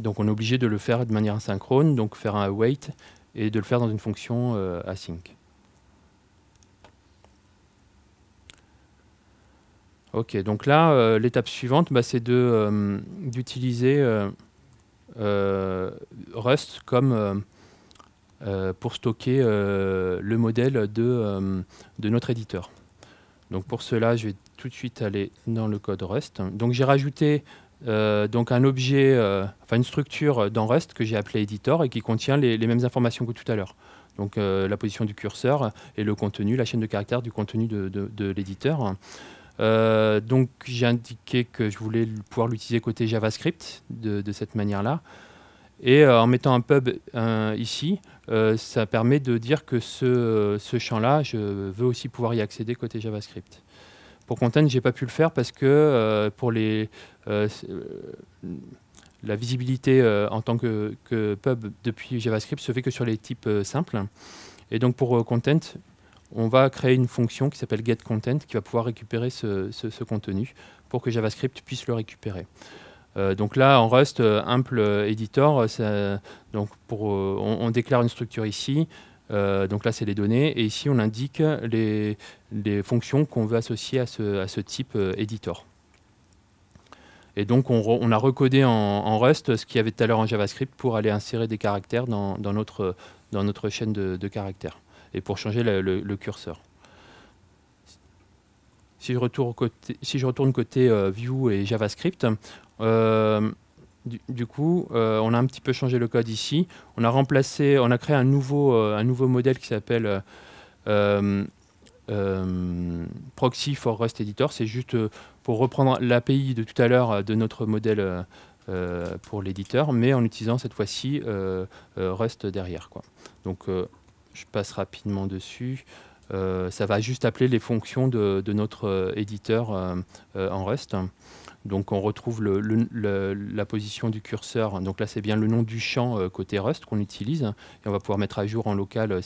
Donc on est obligé de le faire de manière asynchrone, donc faire un await et de le faire dans une fonction async. Ok, donc là, l'étape suivante, c'est d'utiliser Rust comme pour stocker le modèle de notre éditeur. Donc pour cela, je vais tout de suite aller dans le code Rust. Donc j'ai rajouté donc un objet, une structure dans Rust que j'ai appelé editor et qui contient les mêmes informations que tout à l'heure. Donc la position du curseur et le contenu, la chaîne de caractères du contenu de l'éditeur. Donc j'ai indiqué que je voulais pouvoir l'utiliser côté JavaScript de cette manière-là. Et en mettant un pub ici, ça permet de dire que ce champ-là, je veux aussi pouvoir y accéder côté JavaScript. Pour Content, je n'ai pas pu le faire parce que pour la visibilité en tant que pub depuis JavaScript se fait que sur les types simples. Et donc pour Content, on va créer une fonction qui s'appelle getContent qui va pouvoir récupérer ce contenu pour que JavaScript puisse le récupérer. Donc là, en Rust, Ample Editor, donc on déclare une structure ici. Donc là, c'est les données. Et ici, on indique les fonctions qu'on veut associer à ce type editor. Et donc, on a recodé en Rust ce qu'il y avait tout à l'heure en JavaScript pour aller insérer des caractères dans notre chaîne de caractères et pour changer le curseur. Si je retourne côté Vue et JavaScript, du coup, on a un petit peu changé le code ici. On a créé un nouveau modèle qui s'appelle Proxy for Rust Editor. C'est juste pour reprendre l'API de tout à l'heure de notre modèle pour l'éditeur, mais en utilisant cette fois-ci Rust derrière, quoi. Donc, je passe rapidement dessus. Ça va juste appeler les fonctions de notre éditeur en Rust. Donc on retrouve la position du curseur. Donc là, c'est bien le nom du champ côté Rust qu'on utilise. Et on va pouvoir mettre à jour en local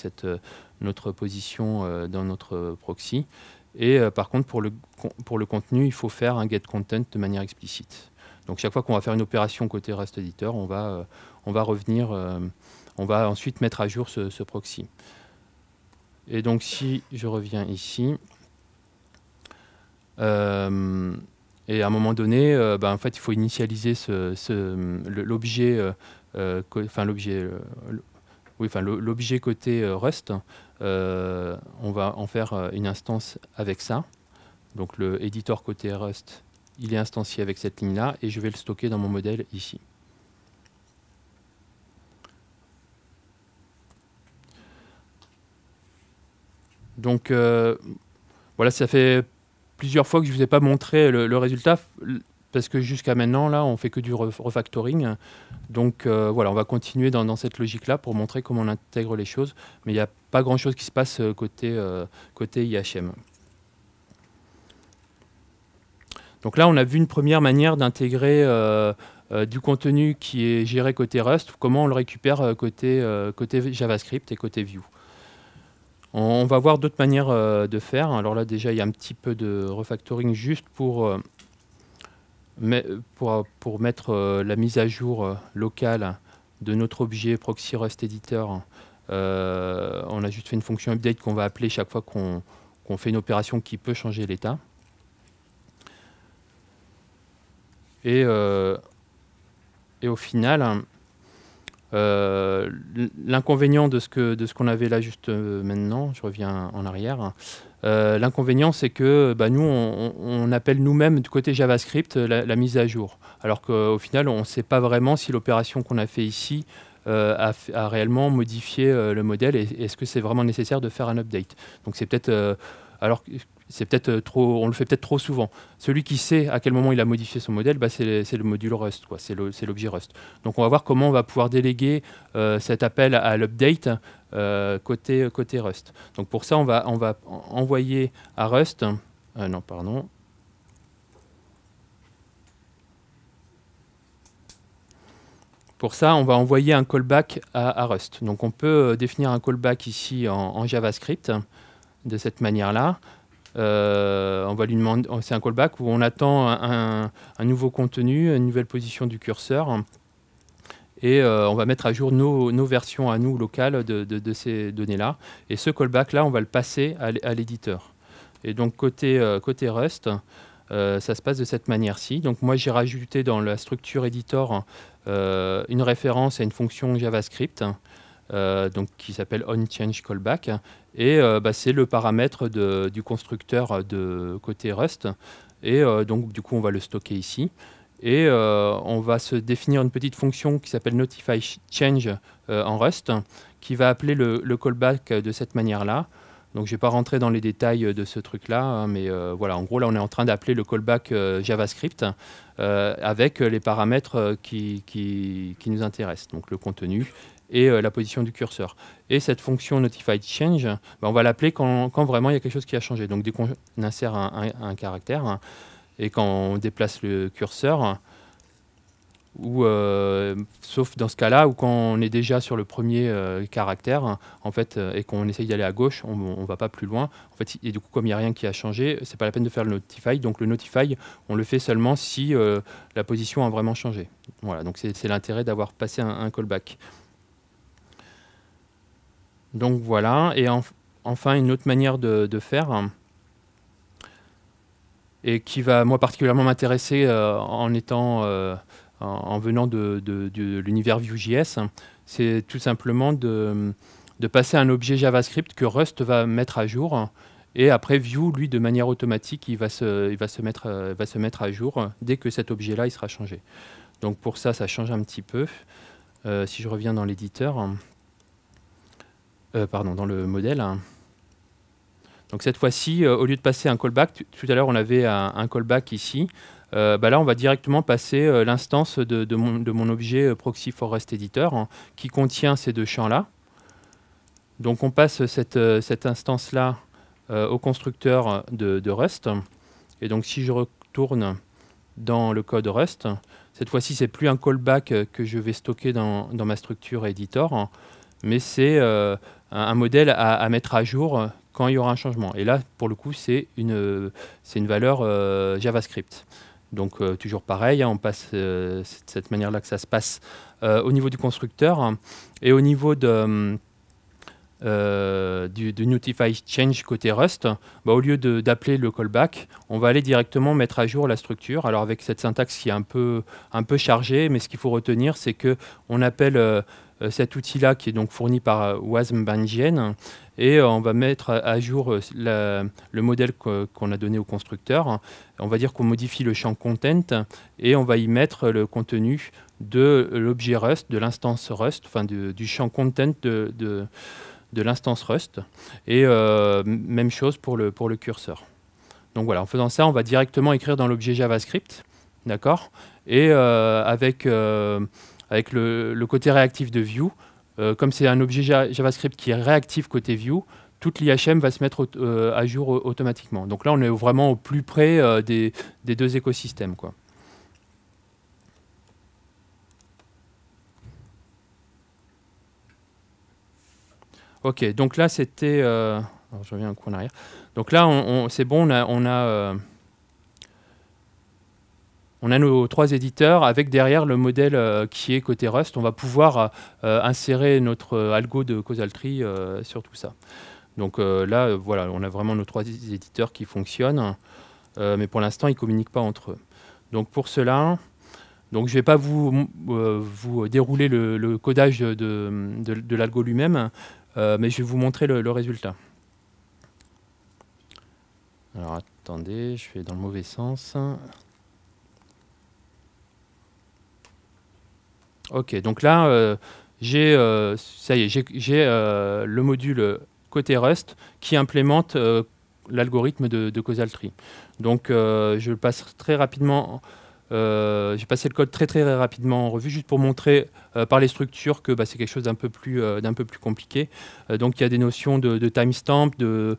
notre position dans notre proxy. Et par contre, pour le contenu, il faut faire un getContent de manière explicite. Donc chaque fois qu'on va faire une opération côté Rust Editor, on va revenir, on va ensuite mettre à jour ce proxy. Et donc si je reviens ici, et à un moment donné, en fait, il faut initialiser l'objet, l'objet côté Rust. On va en faire une instance avec ça. Donc le éditeur côté Rust, il est instancié avec cette ligne-là, et je vais le stocker dans mon modèle ici. Donc voilà, ça fait plusieurs fois que je ne vous ai pas montré le résultat, parce que jusqu'à maintenant, là, on fait que du refactoring. Donc voilà, on va continuer dans cette logique-là pour montrer comment on intègre les choses, mais il n'y a pas grand-chose qui se passe côté IHM. Donc là, on a vu une première manière d'intégrer du contenu qui est géré côté Rust, comment on le récupère côté JavaScript et côté Vue. On va voir d'autres manières de faire. Alors là, déjà, il y a un petit peu de refactoring juste pour mettre la mise à jour locale de notre objet proxy Rust Editor. On a juste fait une fonction update qu'on va appeler chaque fois qu'on fait une opération qui peut changer l'état. Et au final, l'inconvénient de ce qu'on avait là juste maintenant, je reviens en arrière, l'inconvénient c'est que nous on appelle nous-mêmes du côté JavaScript la mise à jour, alors qu'au final on ne sait pas vraiment si l'opération qu'on a fait ici a réellement modifié le modèle, et est-ce que c'est vraiment nécessaire de faire un update. Donc c'est peut-être trop, on le fait peut-être trop souvent. Celui qui sait à quel moment il a modifié son modèle, c'est le module Rust, c'est l'objet Rust. Donc on va voir comment on va pouvoir déléguer cet appel à l'update côté Rust. Donc pour ça, on va envoyer à Rust, non, pardon. Pour ça, on va envoyer un callback à Rust. Donc on peut définir un callback ici en JavaScript de cette manière-là. On va lui demander, c'est un callback où on attend un nouveau contenu, une nouvelle position du curseur, et on va mettre à jour nos versions à nous locales de ces données-là. Et ce callback-là, on va le passer à l'éditeur. Et donc côté Rust, ça se passe de cette manière-ci. Donc moi, j'ai rajouté dans la structure editor une référence à une fonction JavaScript, donc qui s'appelle onChangeCallback, et c'est le paramètre du constructeur de côté Rust, et donc du coup on va le stocker ici, et on va se définir une petite fonction qui s'appelle notifyChange en Rust, qui va appeler le callback de cette manière-là. Donc je ne vais pas rentrer dans les détails de ce truc-là, hein, mais voilà, en gros là on est en train d'appeler le callback JavaScript avec les paramètres qui nous intéressent, donc le contenu et la position du curseur. Et cette fonction notifyChange, on va l'appeler quand vraiment il y a quelque chose qui a changé. Donc dès qu'on insère un caractère, hein, et quand on déplace le curseur, ou sauf dans ce cas-là, ou quand on est déjà sur le premier caractère, en fait, et qu'on essaye d'aller à gauche, on ne va pas plus loin. En fait, et du coup, comme il n'y a rien qui a changé, c'est pas la peine de faire le notify. Donc le notify, on le fait seulement si la position a vraiment changé. Voilà, donc c'est l'intérêt d'avoir passé un callback. Donc voilà, et enfin une autre manière de faire, et qui va moi particulièrement m'intéresser en venant de l'univers Vue.js, c'est tout simplement de passer un objet JavaScript que Rust va mettre à jour, et après Vue, lui, de manière automatique, il va se mettre à jour dès que cet objet-là il sera changé. Donc pour ça, ça change un petit peu. Si je reviens dans l'éditeur, dans le modèle. Donc cette fois-ci, au lieu de passer un callback, tout à l'heure on avait un callback ici, là on va directement passer l'instance de mon objet proxy for Rest Editor, hein, qui contient ces deux champs-là. Donc on passe cette instance-là au constructeur de Rust. Et donc si je retourne dans le code Rust, cette fois-ci c'est plus un callback que je vais stocker dans ma structure editor, hein, mais c'est un modèle à mettre à jour quand il y aura un changement. Et là, pour le coup, c'est une valeur JavaScript. Donc toujours pareil, hein, on passe c'est de cette manière-là que ça se passe au niveau du constructeur. Et au niveau de Notify Change côté Rust, bah, au lieu d'appeler le callback, on va aller directement mettre à jour la structure. Alors avec cette syntaxe qui est un peu chargée, mais ce qu'il faut retenir, c'est qu'on appelle cet outil-là qui est donc fourni par wasm-bindgen, et on va mettre à jour le modèle qu'on a donné au constructeur. On va dire qu'on modifie le champ content et on va y mettre le contenu de l'objet Rust, de l'instance Rust, enfin du champ content de l'instance Rust. Et même chose pour le curseur. Donc voilà, en faisant ça, on va directement écrire dans l'objet JavaScript, d'accord. Et avec le côté réactif de Vue, comme c'est un objet JavaScript qui est réactif côté Vue, toute l'IHM va se mettre à jour automatiquement. Donc là, on est vraiment au plus près des deux écosystèmes, quoi. Ok, donc là, c'était... alors, je reviens un coup en arrière. Donc là, c'est bon, on a nos 3 éditeurs avec derrière le modèle qui est côté Rust. On va pouvoir insérer notre algo de causal tree sur tout ça. Donc là, voilà, on a vraiment nos 3 éditeurs qui fonctionnent, mais pour l'instant, ils ne communiquent pas entre eux. Donc pour cela, donc je ne vais pas vous dérouler le codage de l'algo lui-même, mais je vais vous montrer le résultat. Alors attendez, je vais dans le mauvais sens. Ok, donc là, ça y est, j'ai le module côté Rust qui implémente l'algorithme de causal tree. Donc je le passe très rapidement. J'ai passé le code très rapidement en revue, juste pour montrer par les structures que c'est quelque chose d'un peu plus compliqué. Donc il y a des notions de timestamp, de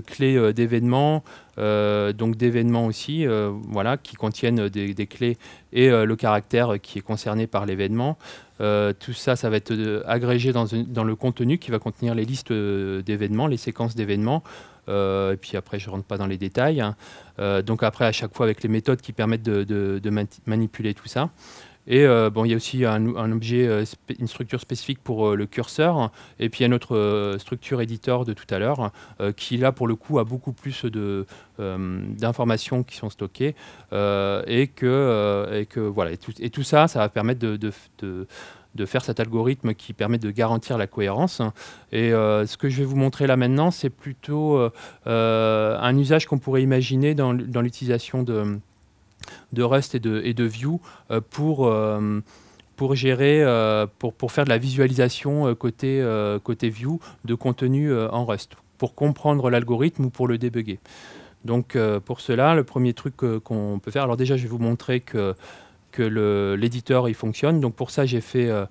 clés d'événements, donc d'événements aussi, voilà, qui contiennent des clés et le caractère qui est concerné par l'événement. Tout ça, ça va être agrégé dans le contenu qui va contenir les listes d'événements, les séquences d'événements. Et puis après, je ne rentre pas dans les détails, hein. Donc après, à chaque fois, avec les méthodes qui permettent de manipuler tout ça. Et bon, il y a aussi un objet, une structure spécifique pour le curseur. Et puis il y a notre structure éditeur de tout à l'heure, qui là, pour le coup, a beaucoup plus d'informations qui sont stockées. Et voilà. Et tout ça, ça va permettre de faire cet algorithme qui permet de garantir la cohérence. Et ce que je vais vous montrer là maintenant, c'est plutôt un usage qu'on pourrait imaginer dans l'utilisation de Rust et de Vue pour gérer, pour faire de la visualisation côté Vue de contenu en Rust, pour comprendre l'algorithme ou pour le débugger. Donc pour cela, le premier truc qu'on peut faire, alors déjà je vais vous montrer que l'éditeur il fonctionne. Donc pour ça j'ai fait un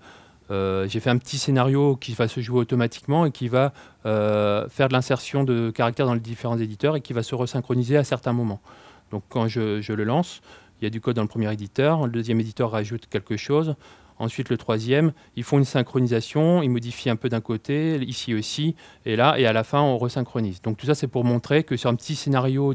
petit scénario qui va se jouer automatiquement et qui va faire de l'insertion de caractères dans les différents éditeurs et qui va se resynchroniser à certains moments. Donc quand je le lance, il y a du code dans le premier éditeur, le deuxième éditeur rajoute quelque chose, ensuite le troisième, ils font une synchronisation, ils modifient un peu d'un côté, ici aussi, et là, et à la fin on resynchronise. Donc tout ça c'est pour montrer que sur un petit scénario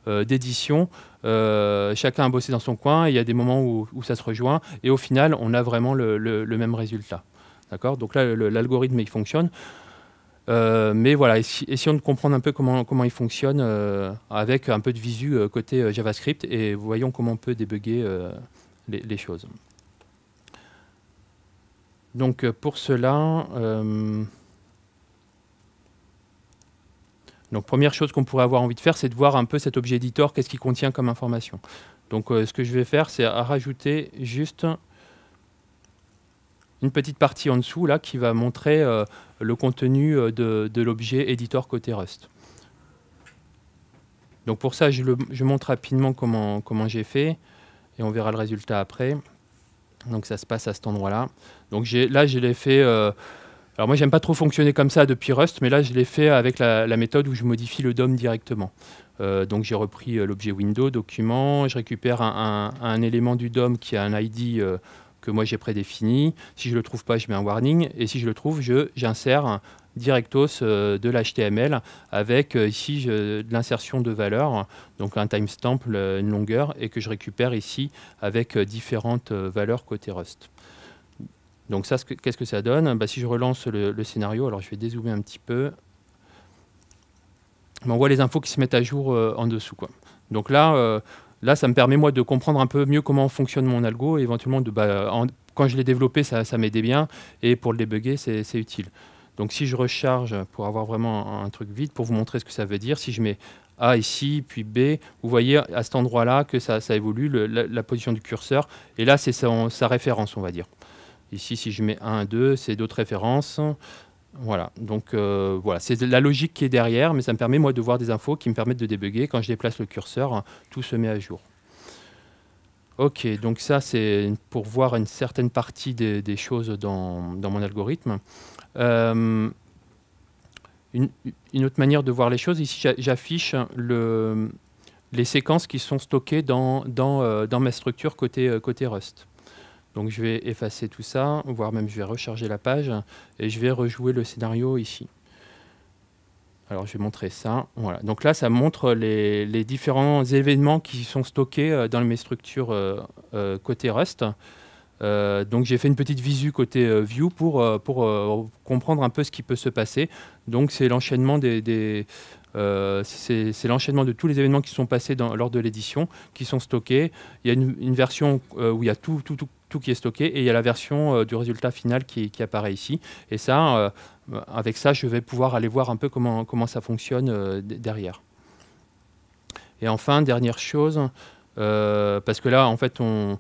d'édition, chacun a bossé dans son coin, et il y a des moments où ça se rejoint, et au final on a vraiment le même résultat. D'accord ? Donc là l'algorithme il fonctionne. Mais voilà, essayons de comprendre un peu comment il fonctionne avec un peu de visu côté JavaScript et voyons comment on peut débugger les choses. Donc pour cela, donc première chose qu'on pourrait avoir envie de faire, c'est de voir un peu cet objet editor, qu'est-ce qu'il contient comme information. Donc ce que je vais faire, c'est rajouter juste une petite partie en dessous là qui va montrer le contenu de l'objet editor côté Rust. Donc pour ça, je montre rapidement comment j'ai fait et on verra le résultat après. Donc ça se passe à cet endroit-là. Donc là, je l'ai fait... alors moi, j'aime pas trop fonctionner comme ça depuis Rust, mais là, je l'ai fait avec la méthode où je modifie le DOM directement. Donc j'ai repris l'objet window, document, je récupère un élément du DOM qui a un ID que moi j'ai prédéfini. Si je ne le trouve pas, je mets un warning. Et si je le trouve, j'insère directos de l'HTML avec ici de l'insertion de valeurs, donc un timestamp, une longueur, et que je récupère ici avec différentes valeurs côté Rust. Donc ça, qu'est-ce que ça donne? Si je relance le scénario, alors je vais dézoomer un petit peu, on voit les infos qui se mettent à jour en dessous, quoi. Donc là, ça me permet moi de comprendre un peu mieux comment fonctionne mon algo, et éventuellement, quand je l'ai développé, ça m'aidait bien, et pour le débugger, c'est utile. Donc si je recharge pour avoir vraiment un truc vide, pour vous montrer ce que ça veut dire, si je mets A ici, puis B, vous voyez à cet endroit-là que ça évolue, la position du curseur, et là c'est sa référence, on va dire. Ici, si je mets 1, 2, c'est d'autres références. Voilà, donc voilà, c'est la logique qui est derrière, mais ça me permet moi de voir des infos qui me permettent de débugger. Quand je déplace le curseur, tout se met à jour. Ok, donc ça c'est pour voir une certaine partie des choses dans mon algorithme. Une autre manière de voir les choses, ici j'affiche les séquences qui sont stockées dans ma structure côté Rust. Donc je vais effacer tout ça, voire même je vais recharger la page et je vais rejouer le scénario ici. Alors je vais montrer ça. Voilà. Donc là, ça montre les différents événements qui sont stockés dans mes structures côté Rust. Donc j'ai fait une petite visu côté view pour comprendre un peu ce qui peut se passer. Donc c'est l'enchaînement c'est l'enchaînement de tous les événements qui sont passés lors de l'édition, qui sont stockés. Il y a une version où il y a tout qui est stocké, et il y a la version du résultat final qui apparaît ici. Et ça, avec ça, je vais pouvoir aller voir un peu comment ça fonctionne derrière. Et enfin, dernière chose, parce que là, en fait, on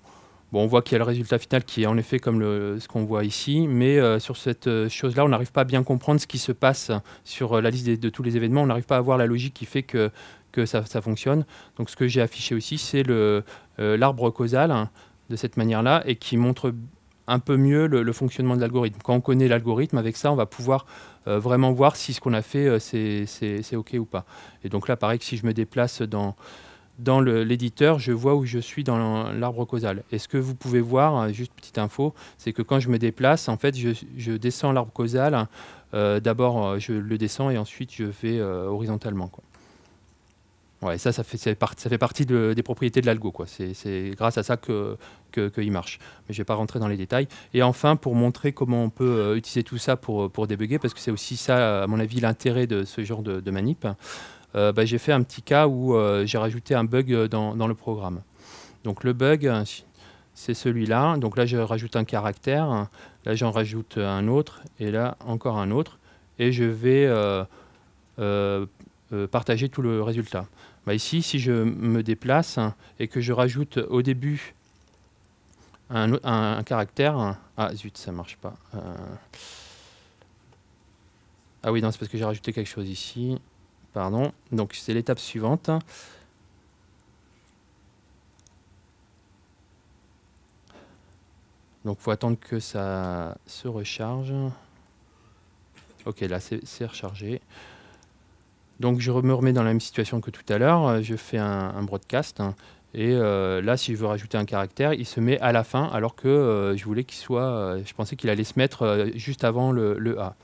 voit qu'il y a le résultat final qui est en effet comme ce qu'on voit ici, mais sur cette chose-là, on n'arrive pas à bien comprendre ce qui se passe sur la liste de tous les événements. On n'arrive pas à voir la logique qui fait que ça fonctionne. Donc ce que j'ai affiché aussi, c'est l'arbre causal de cette manière-là, et qui montre un peu mieux le fonctionnement de l'algorithme. Quand on connaît l'algorithme, avec ça, on va pouvoir vraiment voir si ce qu'on a fait, c'est OK ou pas. Et donc là, pareil que si je me déplace dans l'éditeur, je vois où je suis dans l'arbre causal. Et ce que vous pouvez voir, juste petite info, c'est que quand je me déplace, en fait, je descends l'arbre causal. D'abord, je le descends et ensuite, je vais horizontalement, quoi. Ouais, ça fait partie des propriétés de l'algo, quoi. C'est grâce à ça qu'il marche. Mais je ne vais pas rentrer dans les détails. Et enfin, pour montrer comment on peut utiliser tout ça pour débugger, parce que c'est aussi ça, à mon avis, l'intérêt de ce genre de manip, j'ai fait un petit cas où j'ai rajouté un bug dans le programme. Donc le bug, c'est celui-là. Donc là, je rajoute un caractère. Là, j'en rajoute un autre. Et là, encore un autre. Et je vais partager tout le résultat. Ici, si je me déplace et que je rajoute au début un caractère... Ah zut, ça ne marche pas. Ah oui, non, c'est parce que j'ai rajouté quelque chose ici. Pardon. Donc c'est l'étape suivante. Donc il faut attendre que ça se recharge. Ok, là c'est rechargé. Donc je me remets dans la même situation que tout à l'heure. Je fais un broadcast. Et là, si je veux rajouter un caractère, il se met à la fin, alors que je voulais qu'il soit... je pensais qu'il allait se mettre juste avant le A.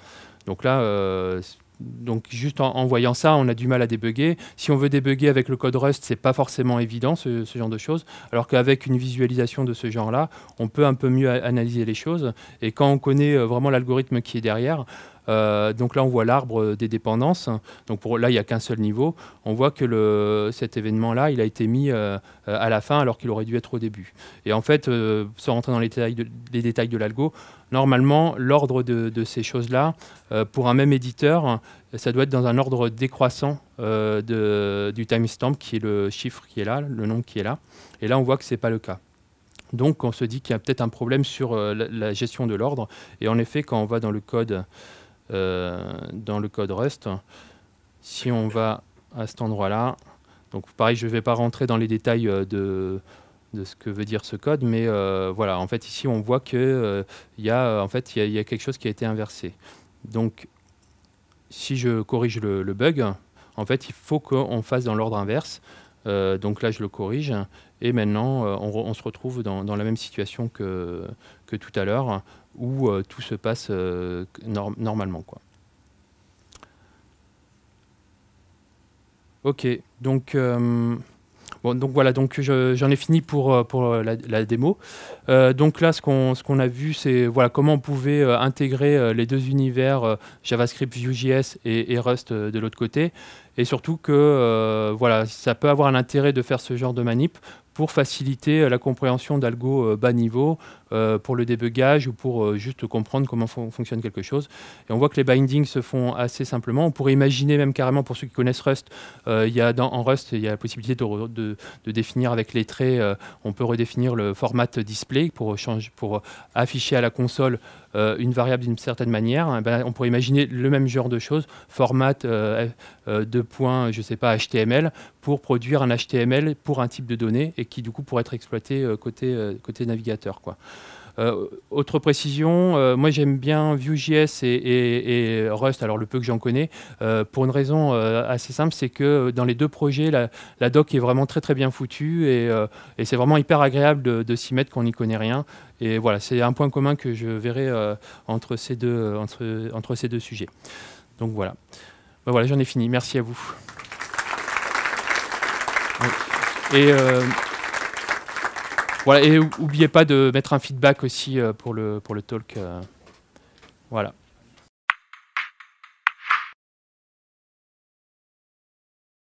Donc là... Donc juste en voyant ça, on a du mal à débugger. Si on veut débugger avec le code Rust, c'est pas forcément évident ce genre de choses. Alors qu'avec une visualisation de ce genre-là, on peut un peu mieux analyser les choses. Et quand on connaît vraiment l'algorithme qui est derrière, donc là on voit l'arbre des dépendances. Donc là il n'y a qu'un seul niveau. On voit que cet événement-là, il a été mis à la fin alors qu'il aurait dû être au début. Et en fait, sans rentrer dans les détails de l'algo, normalement l'ordre de ces choses-là, pour un même éditeur, ça doit être dans un ordre décroissant du timestamp, qui est le chiffre qui est là, le nombre qui est là. Et là on voit que ce n'est pas le cas. Donc on se dit qu'il y a peut-être un problème sur la gestion de l'ordre. Et en effet, quand on va dans le code Rust, si on va à cet endroit-là, donc pareil, je ne vais pas rentrer dans les détails de ce que veut dire ce code, mais voilà, en fait ici on voit qu'il y a quelque chose qui a été inversé. Donc si je corrige le bug, en fait il faut qu'on fasse dans l'ordre inverse. Donc là je le corrige, Et maintenant, on se retrouve dans la même situation que tout à l'heure, où tout se passe normalement, quoi. Ok, donc... bon, donc voilà, donc j'en ai fini pour la démo. Donc là, ce qu'on a vu, c'est voilà, comment on pouvait intégrer les deux univers, JavaScript, Vue.js et Rust de l'autre côté. Et surtout que voilà, ça peut avoir un intérêt de faire ce genre de manip pour faciliter la compréhension d'algo bas niveau, pour le débugage ou pour juste comprendre comment fonctionne quelque chose. Et on voit que les bindings se font assez simplement. On pourrait imaginer même carrément, pour ceux qui connaissent Rust, en Rust, il y a la possibilité de définir avec les traits, on peut redéfinir le format display pour afficher à la console une variable d'une certaine manière. Ben, on pourrait imaginer le même genre de choses, format de points, je sais pas, HTML, pour produire un HTML pour un type de données et qui du coup pourrait être exploité côté navigateur, quoi. Autre précision, moi j'aime bien Vue.js et Rust, alors le peu que j'en connais, pour une raison assez simple, c'est que dans les deux projets, la doc est vraiment très très bien foutue et c'est vraiment hyper agréable de s'y mettre quand on n'y connaît rien. Et voilà, c'est un point commun que je verrai entre ces deux sujets. Donc voilà. Ben voilà, j'en ai fini. Merci à vous. Et voilà, et n'oubliez pas de mettre un feedback aussi pour le talk. Voilà.